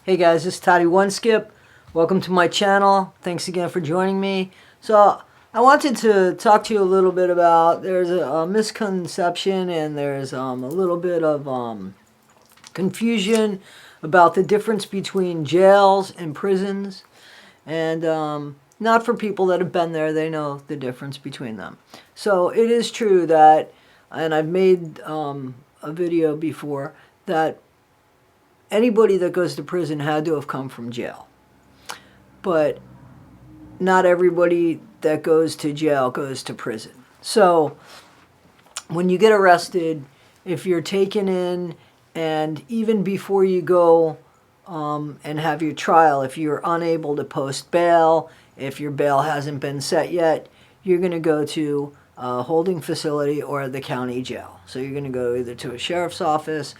Hey guys, this is Toddie1Skip. Welcome to my channel. Thanks again for joining me. So I wanted to talk to you a little bit about, there's a misconception and there's a little bit of confusion about the difference between jails and prisons. And not for people that have been there, they know the difference between them. So it is true that, and I've made a video before, that anybody that goes to prison had to have come from jail. But not everybody that goes to jail goes to prison. So when you get arrested, if you're taken in, and even before you go and have your trial, if you're unable to post bail, if your bail hasn't been set yet, you're going to go to a holding facility or the county jail. So you're going to go either to a sheriff's office.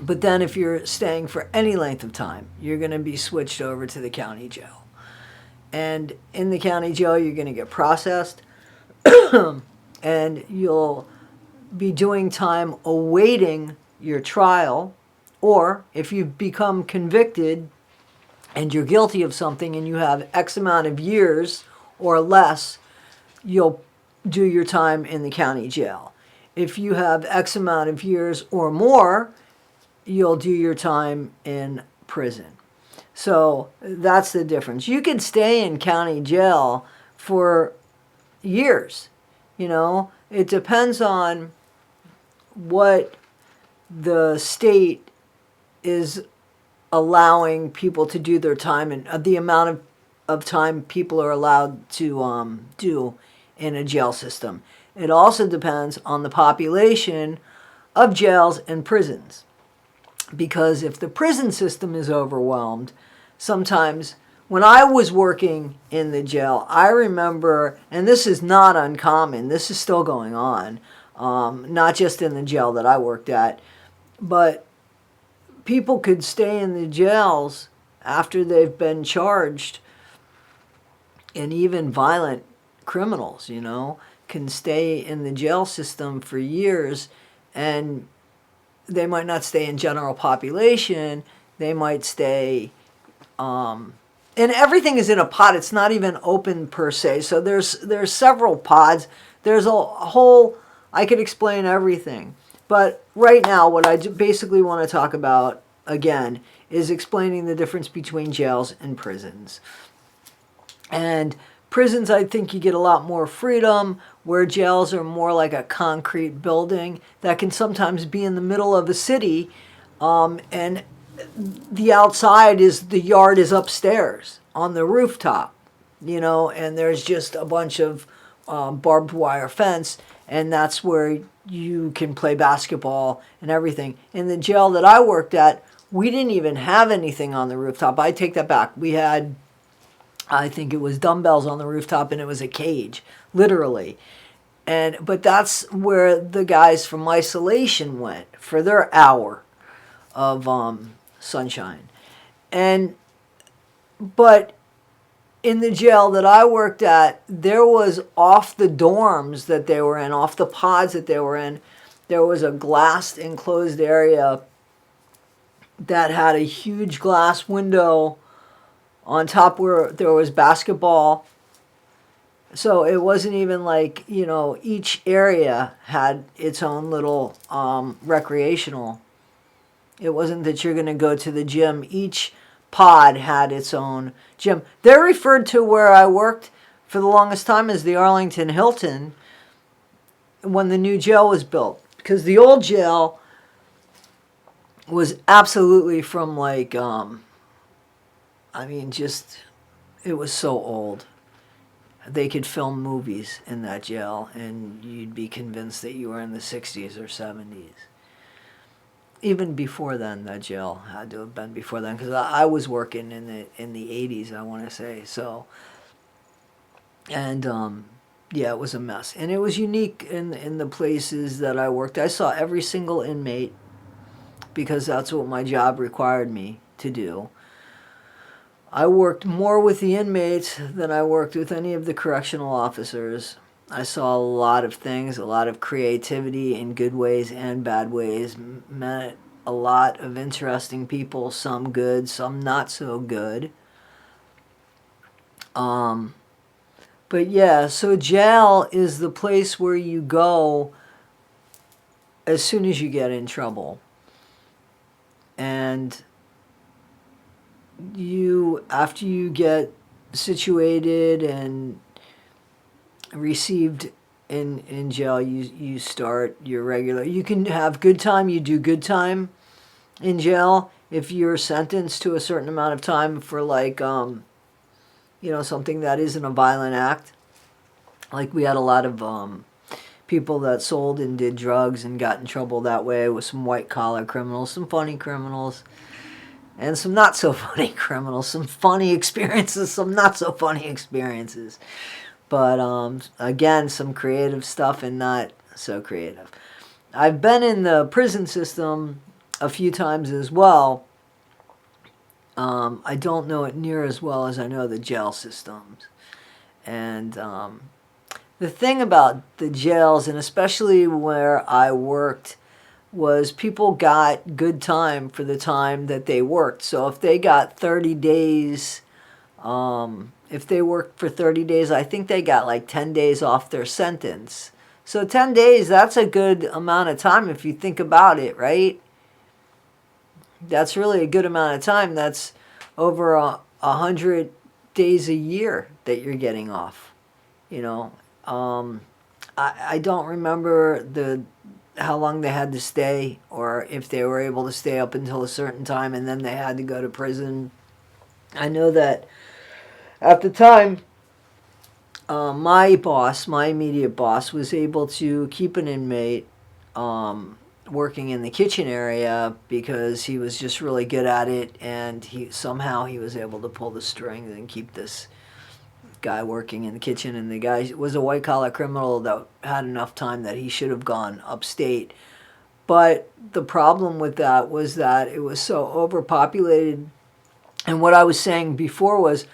But then if you're staying for any length of time, you're going to be switched over to the county jail. And in the county jail, you're going to get processed. And you'll be doing time awaiting your trial. Or if you become convicted and you're guilty of something and you have X amount of years or less, you'll do your time in the county jail. If you have X amount of years or more, you'll do your time in prison. So that's the difference. You can stay in county jail for years. You know, it depends on what the state is allowing people to do their time and the amount of time people are allowed to do in a jail system. It also depends on the population of jails and prisons. Because if the prison system is overwhelmed, sometimes when I was working in the jail, I remember, and this is not uncommon, this is still going on, not just in the jail that I worked at, but people could stay in the jails after they've been charged, and even violent criminals, you know, can stay in the jail system for years, and they might not stay in general population. They might stay, and everything is in a pod. It's not even open per se. So there's several pods. There's a whole, I could explain everything. But right now, what I basically want to talk about, again, is explaining the difference between jails and prisons. And prisons, I think you get a lot more freedom, where jails are more like a concrete building that can sometimes be in the middle of a city, and the outside is, the yard is upstairs on the rooftop, you know, and there's just a bunch of barbed wire fence, and that's where you can play basketball and everything. In the jail that I worked at, we didn't even have anything on the rooftop. I take that back. We had, I think it was dumbbells on the rooftop, and it was a cage, literally. But that's where the guys from isolation went for their hour of sunshine. But in the jail that I worked at, there was, off the dorms that they were in, off the pods that they were in, there was a glass enclosed area that had a huge glass window on top where there was basketball. So it wasn't even like, you know, each area had its own little recreational. It wasn't that you're going to go to the gym. Each pod had its own gym. They're referred to where I worked for the longest time as the Arlington Hilton when the new jail was built. Because the old jail was absolutely from like, I mean, just, it was so old. They could film movies in that jail, and you'd be convinced that you were in the 60s or 70s. Even before then, that jail had to have been before then, because I was working in the 80s, I want to say. So, and yeah, it was a mess, and it was unique in the places that I worked. I saw every single inmate because that's what my job required me to do. I worked more with the inmates than I worked with any of the correctional officers. I saw a lot of things, a lot of creativity in good ways and bad ways. a lot of interesting people, some good, some not so good. But yeah, so jail is the place where you go as soon as you get in trouble. And after you get situated and received in jail, you start your regular. You can have good time, you do good time in jail if you're sentenced to a certain amount of time for like something that isn't a violent act. Like we had a lot of people that sold and did drugs and got in trouble that way with some white collar criminals, some funny criminals, and some not so funny criminals, some funny experiences, some not so funny experiences. But again, some creative stuff and not so creative. I've been in the prison system a few times as well. I don't know it near as well as I know the jail systems. And the thing about the jails, and especially where I worked, was people got good time for the time that they worked. So if they got 30 days, if they worked for 30 days, I think they got like 10 days off their sentence. So 10 days, that's a good amount of time if you think about it, right? That's really a good amount of time. That's over 100 days a year that you're getting off. I don't remember how long they had to stay, or if they were able to stay up until a certain time and then they had to go to prison. I know that at the time, my immediate boss, was able to keep an inmate working in the kitchen area because he was just really good at it, and he was able to pull the strings and keep this guy working in the kitchen. And the guy was a white collar criminal that had enough time that he should have gone upstate. But the problem with that was that it was so overpopulated. And what I was saying before was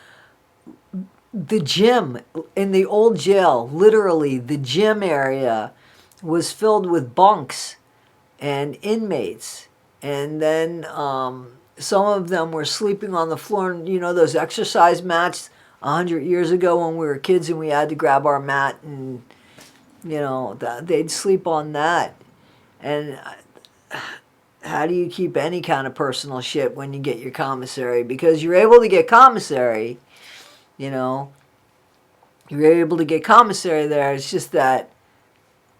the gym in the old jail, literally the gym area was filled with bunks and inmates. And then some of them were sleeping on the floor. Those exercise mats 100 years ago when we were kids and we had to grab our mat and, they'd sleep on that. And how do you keep any kind of personal shit when you get your commissary? Because you're able to get commissary, you're able to get commissary there. It's just that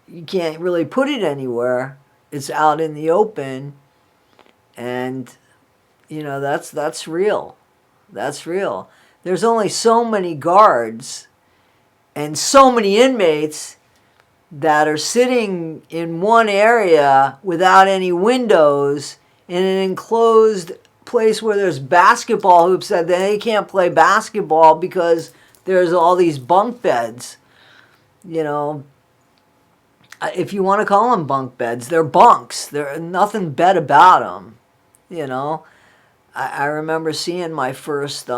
you can't really put it anywhere. It's out in the open. And, that's real. That's real. There's only so many guards and so many inmates that are sitting in one area without any windows in an enclosed place where there's basketball hoops that they can't play basketball because there's all these bunk beds. If you want to call them bunk beds, they're bunks. There's nothing bed about them. I remember seeing my first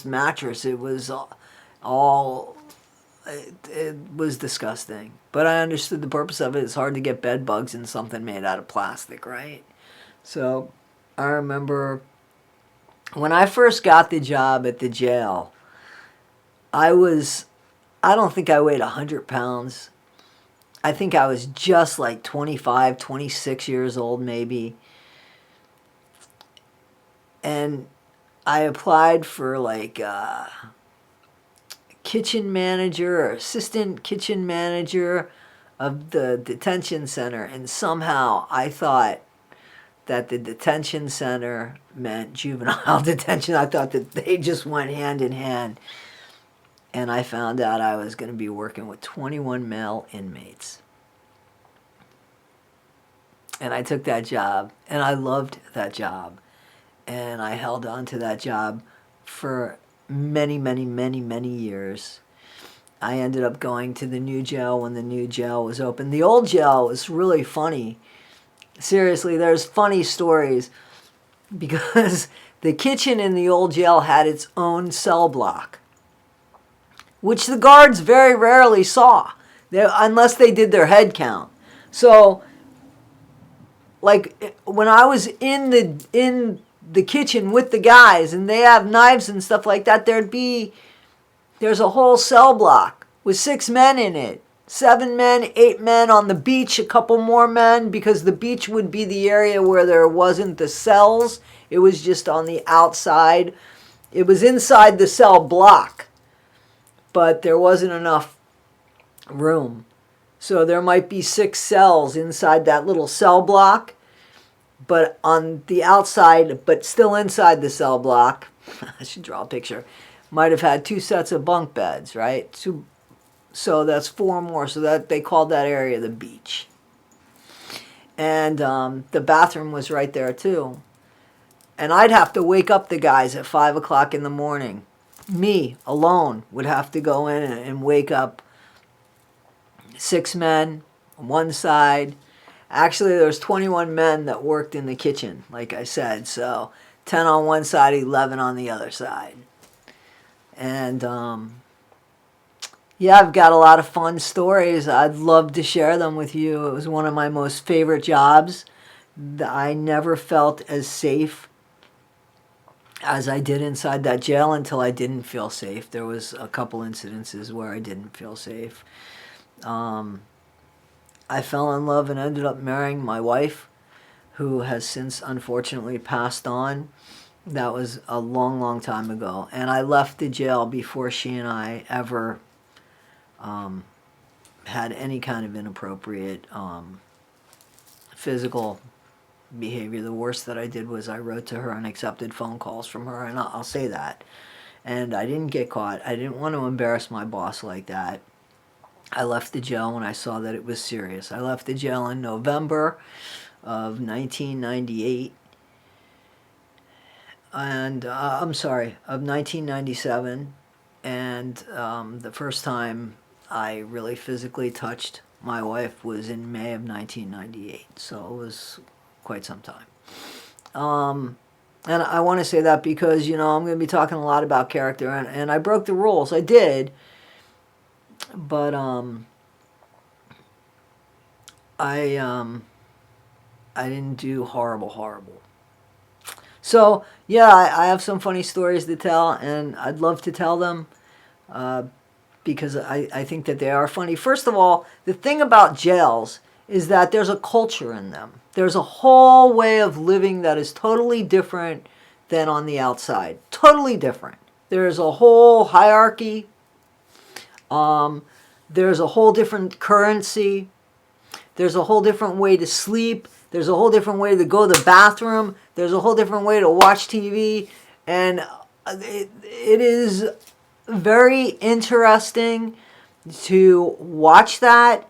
mattress. It was it was disgusting, but I understood the purpose of it. It's hard to get bed bugs in something made out of plastic, right? So I remember when I first got the job at the jail, I don't think I weighed 100 pounds. I think I was just like 25, 26 years old maybe. And I applied for like kitchen manager or assistant kitchen manager of the detention center. And somehow I thought that the detention center meant juvenile detention. I thought that they just went hand in hand. And I found out I was going to be working with 21 male inmates. And I took that job, and I loved that job. And I held on to that job for many, many, many, many years. I ended up going to the new jail when the new jail was open. The old jail was really funny. Seriously, there's funny stories because the kitchen in the old jail had its own cell block, which the guards very rarely saw, unless they did their head count. So like when I was in the kitchen with the guys and they have knives and stuff like that, there's a whole cell block with 6 men in it. 7 men, 8 men on the beach, a couple more men, because the beach would be the area where there wasn't the cells. It was just on the outside. It was inside the cell block, but there wasn't enough room. So there might be 6 cells inside that little cell block, but on the outside, but still inside the cell block, I should draw a picture, might have had 2 sets of bunk beds, right? So that's 4 more. So that they called that area the beach. And the bathroom was right there too. And I'd have to wake up the guys at 5 o'clock in the morning. Me alone would have to go in and wake up 6 men on one side. Actually, there was 21 men that worked in the kitchen, like I said. So 10 on one side, 11 on the other side. And yeah, I've got a lot of fun stories. I'd love to share them with you. It was one of my most favorite jobs. I never felt as safe as I did inside that jail until I didn't feel safe. There was a couple incidences where I didn't feel safe. I fell in love and ended up marrying my wife, who has since unfortunately passed on. That was a long, long time ago. And I left the jail before she and I ever had any kind of inappropriate physical behavior. The worst that I did was I wrote to her and accepted phone calls from her, and I'll say that. And I didn't get caught. I didn't want to embarrass my boss like that. I left the jail when I saw that it was serious. I left the jail in November of 1998. And, I'm sorry, of 1997. And the first time I really physically touched my wife was in May of 1998. So it was quite some time. And I want to say that because, I'm going to be talking a lot about character. And I broke the rules. I did. But I didn't do horrible. So, yeah, I have some funny stories to tell, and I'd love to tell them because I think that they are funny. First of all, the thing about jails is that there's a culture in them. There's a whole way of living that is totally different than on the outside. Totally different. There's a whole hierarchy. There's a whole different currency. There's a whole different way to sleep. There's a whole different way to go to the bathroom. There's a whole different way to watch TV. And it is very interesting to watch that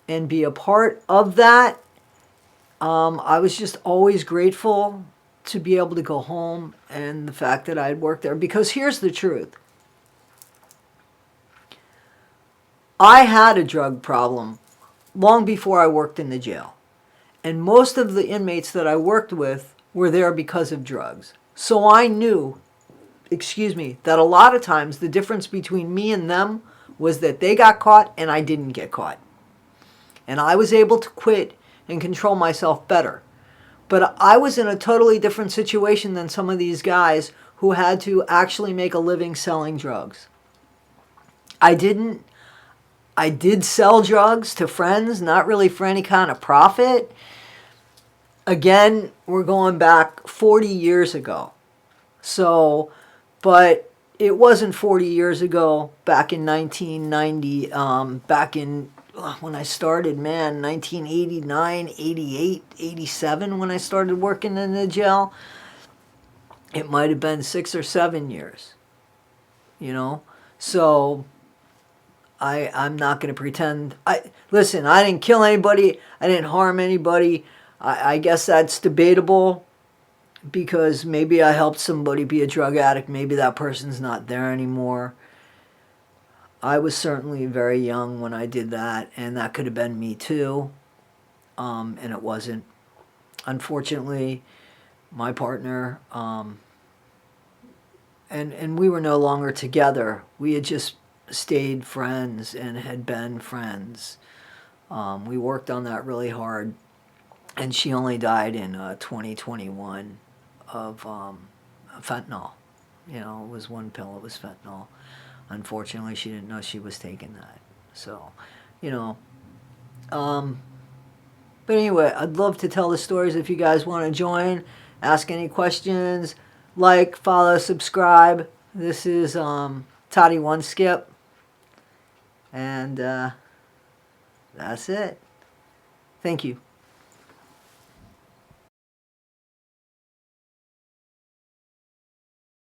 and be a part of that. I was just always grateful to be able to go home and the fact that I had worked there. Because here's the truth. I had a drug problem long before I worked in the jail. And most of the inmates that I worked with were there because of drugs. So I knew, that a lot of times the difference between me and them was that they got caught and I didn't get caught. And I was able to quit and control myself better. But I was in a totally different situation than some of these guys who had to actually make a living selling drugs. I did sell drugs to friends, not really for any kind of profit. Again, we're going back 40 years ago. So, but it wasn't 40 years ago, back in 1990, back in, when I started, 1989, 88, 87, when I started working in the jail. It might have been 6 or 7 years, So I'm not going to pretend. Listen, I didn't kill anybody. I didn't harm anybody. I guess that's debatable because maybe I helped somebody be a drug addict. Maybe that person's not there anymore. I was certainly very young when I did that, and that could have been me too, and it wasn't. Unfortunately, my partner, and we were no longer together. We had just stayed friends and had been friends. We worked on that really hard. and she only died in 2021 of fentanyl. You know, it was one pill, it was fentanyl. Unfortunately, she didn't know she was taking that. So, you know, but anyway, I'd love to tell the stories if you guys want to join, ask any questions, like, follow, subscribe. This is Toddie1Skip, and that's it. Thank you.